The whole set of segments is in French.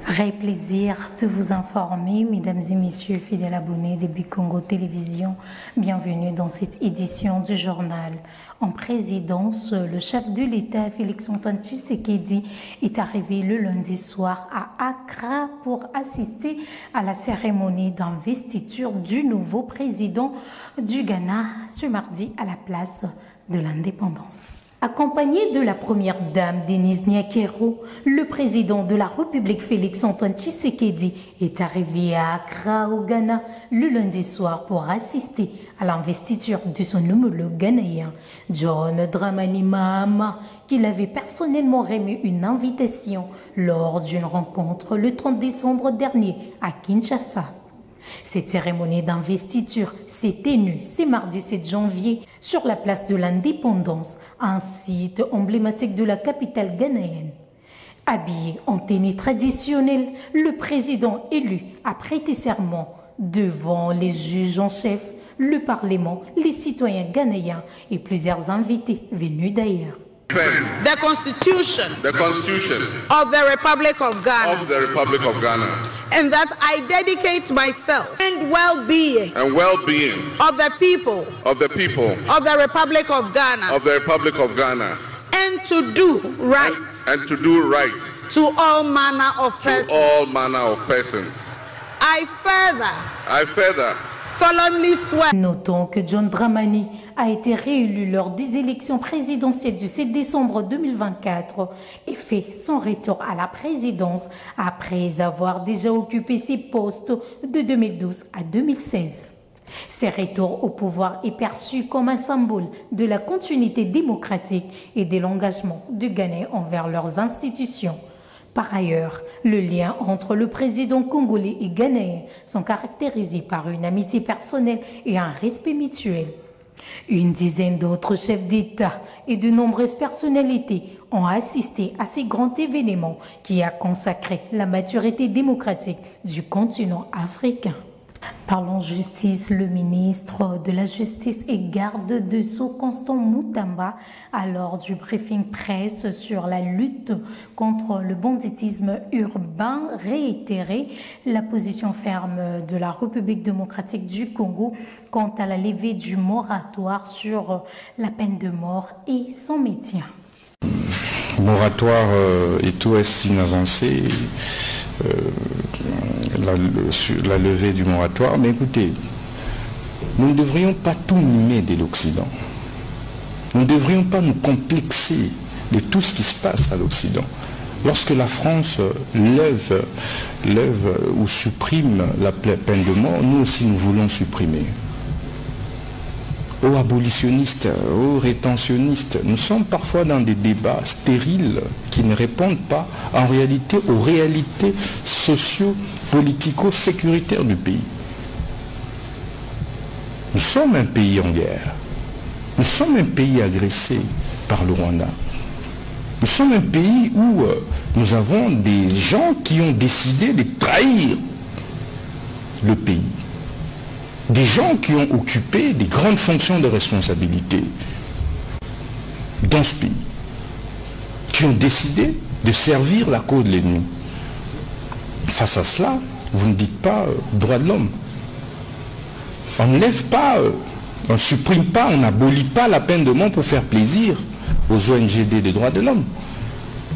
Vrai plaisir de vous informer, mesdames et messieurs fidèles abonnés de Bikongo Télévision. Bienvenue dans cette édition du journal. En présidence, le chef de l'État, Félix-Antoine Tshisekedi, est arrivé le lundi soir à Accra pour assister à la cérémonie d'investiture du nouveau président du Ghana ce mardi à la place de l'Indépendance. Accompagné de la première dame Denise Nyakero, le président de la République Félix-Antoine Tshisekedi est arrivé à Accra au Ghana le lundi soir pour assister à l'investiture de son homologue ghanéen John Dramani Mahama, qui avait personnellement remis une invitation lors d'une rencontre le 30 décembre dernier à Kinshasa. Cette cérémonie d'investiture s'est tenue ce mardi 7 janvier sur la place de l'Indépendance, un site emblématique de la capitale ghanéenne. Habillé en tenue traditionnelle, le président élu a prêté serment devant les juges en chef, le Parlement, les citoyens ghanéens et plusieurs invités venus d'ailleurs. The Constitution of the Republic of Ghana. And that I dedicate myself and well-being of the people of the Republic of Ghana and to do right to all manner of persons. I further solemnly swear. Notons que John Dramani a été réélu lors des élections présidentielles du 7 décembre 2024 et fait son retour à la présidence après avoir déjà occupé ses postes de 2012 à 2016. Ce retour au pouvoir est perçu comme un symbole de la continuité démocratique et de l'engagement du Ghana envers leurs institutions. Par ailleurs, le lien entre le président congolais et ghanéen sont caractérisés par une amitié personnelle et un respect mutuel. Une dizaine d'autres chefs d'État et de nombreuses personnalités ont assisté à ces grands événements qui a consacré la maturité démocratique du continent africain. Parlons justice, le ministre de la Justice et garde de Sceaux Constant Moutamba, à lors du briefing presse sur la lutte contre le banditisme urbain, réitéré la position ferme de la République démocratique du Congo quant à la levée du moratoire sur la peine de mort et son maintien. Moratoire est une avancée. La levée du moratoire, mais écoutez, nous ne devrions pas tout mimer de l'Occident. Nous ne devrions pas nous complexer de tout ce qui se passe à l'Occident. Lorsque la France lève ou supprime la peine de mort, nous aussi nous voulons supprimer. Aux abolitionnistes, aux rétentionnistes, nous sommes parfois dans des débats stériles qui ne répondent pas en réalité aux réalités socio-politico-sécuritaires du pays. Nous sommes un pays en guerre. Nous sommes un pays agressé par le Rwanda. Nous sommes un pays où nous avons des gens qui ont décidé de trahir le pays. Des gens qui ont occupé des grandes fonctions de responsabilité dans ce pays, qui ont décidé de servir la cause de l'ennemi. Face à cela, vous ne dites pas droit de l'homme. On ne lève pas, on ne supprime pas, on n'abolit pas la peine de mort pour faire plaisir aux ONGD des droits de l'homme.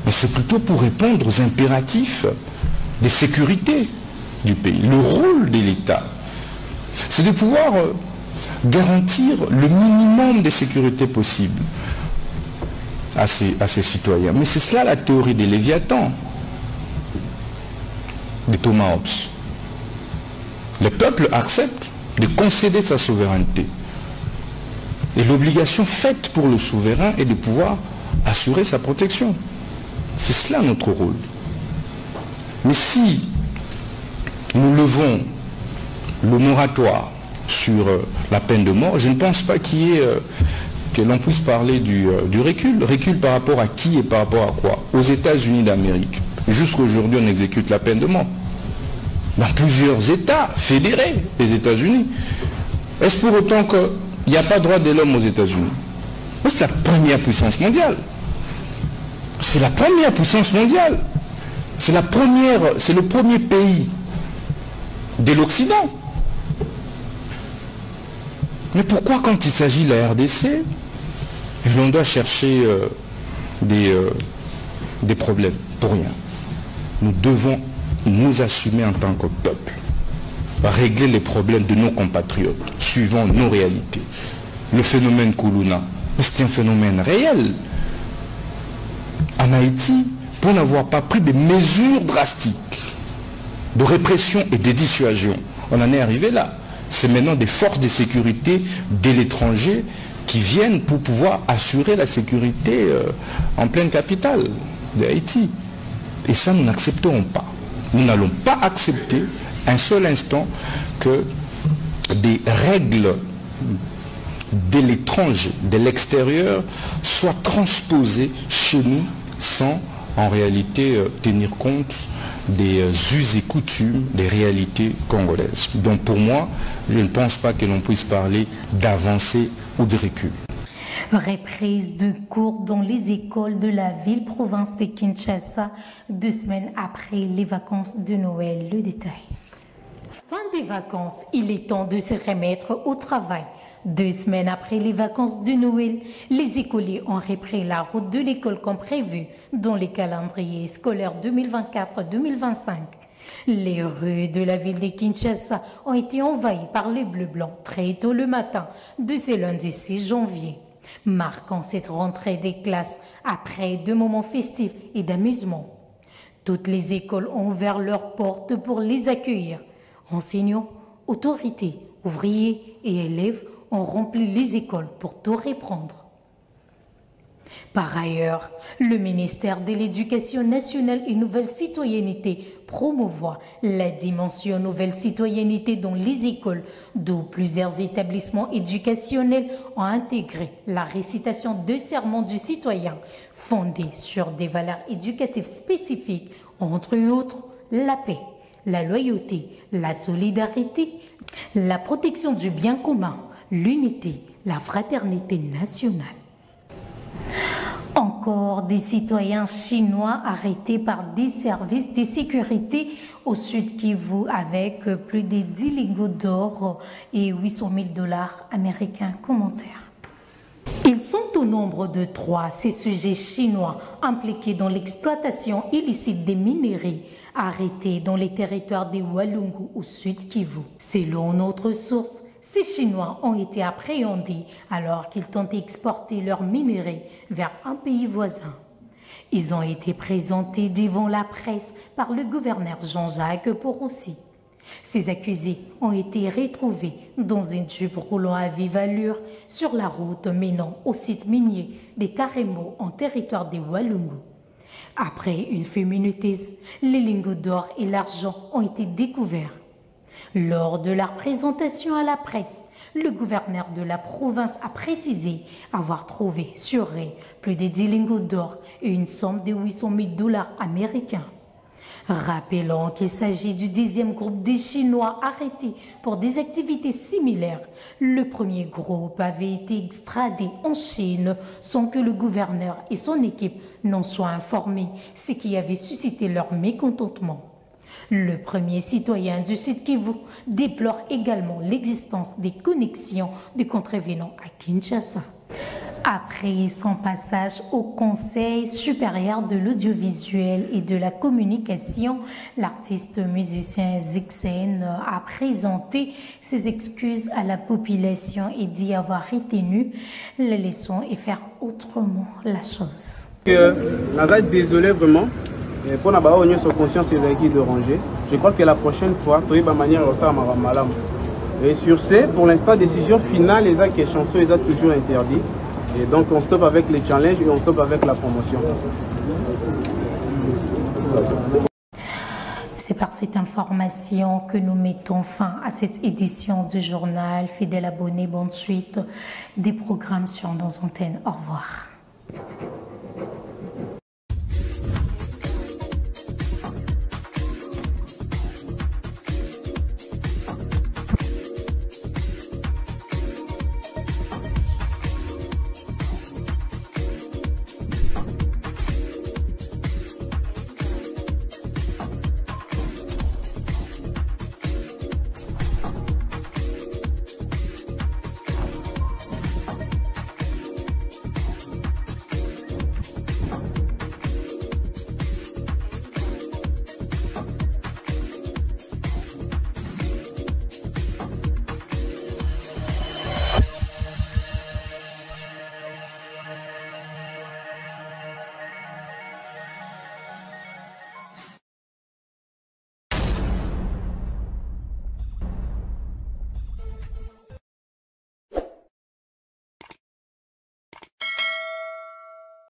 Mais c'est plutôt pour répondre aux impératifs de sécurité du pays. Le rôle de l'État, c'est de pouvoir garantir le minimum de sécurité possible à ses citoyens. Mais c'est cela la théorie des Léviathans, de Thomas Hobbes. Le peuple accepte de concéder sa souveraineté. Et l'obligation faite pour le souverain est de pouvoir assurer sa protection. C'est cela notre rôle. Mais si nous levons le moratoire sur la peine de mort, je ne pense pas que l'on puisse parler du recul. Recul par rapport à qui et par rapport à quoi? Aux États-Unis d'Amérique. Jusqu'à aujourd'hui, on exécute la peine de mort. Dans plusieurs États fédérés des États-Unis. Est-ce pour autant qu'il n'y a pas de droit de l'homme aux États-Unis? C'est la première puissance mondiale. C'est la première puissance mondiale. C'est le premier pays de l'Occident. Mais pourquoi quand il s'agit de la RDC, on doit chercher des problèmes pour rien? Nous devons nous assumer en tant que peuple, régler les problèmes de nos compatriotes, suivant nos réalités. Le phénomène Koulouna, c'est un phénomène réel. En Haïti, pour n'avoir pas pris des mesures drastiques de répression et de dissuasion, on en est arrivé là. C'est maintenant des forces de sécurité de l'étranger qui viennent pour pouvoir assurer la sécurité en pleine capitale de Haïti. Et ça, nous n'accepterons pas. Nous n'allons pas accepter un seul instant que des règles de l'étranger, de l'extérieur, soient transposées chez nous sans en réalité tenir compte des us et coutumes, des réalités congolaises. Donc pour moi, je ne pense pas que l'on puisse parler d'avancée ou de recul. Reprise de cours dans les écoles de la ville-province de Kinshasa, 2 semaines après les vacances de Noël. Le détail. Fin des vacances, il est temps de se remettre au travail. 2 semaines après les vacances de Noël, les écoliers ont repris la route de l'école comme prévu dans les calendriers scolaires 2024-2025. Les rues de la ville de Kinshasa ont été envahies par les bleus-blancs très tôt le matin de ce lundi 6 janvier, marquant cette rentrée des classes après 2 moments festifs et d'amusement. Toutes les écoles ont ouvert leurs portes pour les accueillir. Enseignants, autorités, ouvriers et élèves ont rempli les écoles pour tout reprendre. Par ailleurs, le ministère de l'Éducation nationale et Nouvelle Citoyenneté promouvoit la dimension Nouvelle Citoyenneté dans les écoles, d'où plusieurs établissements éducationnels ont intégré la récitation de serments du citoyen fondés sur des valeurs éducatives spécifiques, entre autres la paix, la loyauté, la solidarité, la protection du bien commun, l'unité, la fraternité nationale. Encore des citoyens chinois arrêtés par des services de sécurité au Sud Kivu avec plus de 10 lingots d'or et 800 000 $ américains. Commentaire. Ils sont au nombre de 3, ces sujets chinois impliqués dans l'exploitation illicite des minerais arrêtés dans les territoires des Walungu au Sud Kivu. Selon notre source, ces Chinois ont été appréhendés alors qu'ils tentaient d'exporter leurs minerais vers un pays voisin. Ils ont été présentés devant la presse par le gouverneur Jean-Jacques Porossi. Ces accusés ont été retrouvés dans une jupe roulant à vive allure sur la route menant au site minier des Karembo en territoire des Walungu. Après une féminité, les lingots d'or et l'argent ont été découverts. Lors de leur présentation à la presse, le gouverneur de la province a précisé avoir trouvé sur eux plus de 10 lingots d'or et une somme de 800 000 $ américains. Rappelant qu'il s'agit du 10e groupe des Chinois arrêtés pour des activités similaires, le premier groupe avait été extradé en Chine sans que le gouverneur et son équipe n'en soient informés, ce qui avait suscité leur mécontentement. Le premier citoyen du Sud Kivu déplore également l'existence des connexions de contrevenants à Kinshasa. Après son passage au Conseil supérieur de l'audiovisuel et de la communication, l'artiste musicien Zixen a présenté ses excuses à la population et dit avoir retenu les leçons et faire autrement la chose. Désolé vraiment. Pour avoir conscience de ranger, je crois que la prochaine fois, tu vas manière et sur ce, pour l'instant, décision finale, les actes et chansons, ils ont toujours interdit. Et donc on stoppe avec les challenges et on stoppe avec la promotion. C'est par cette information que nous mettons fin à cette édition du journal. Fidèles abonnés, bonne suite des programmes sur nos antennes. Au revoir.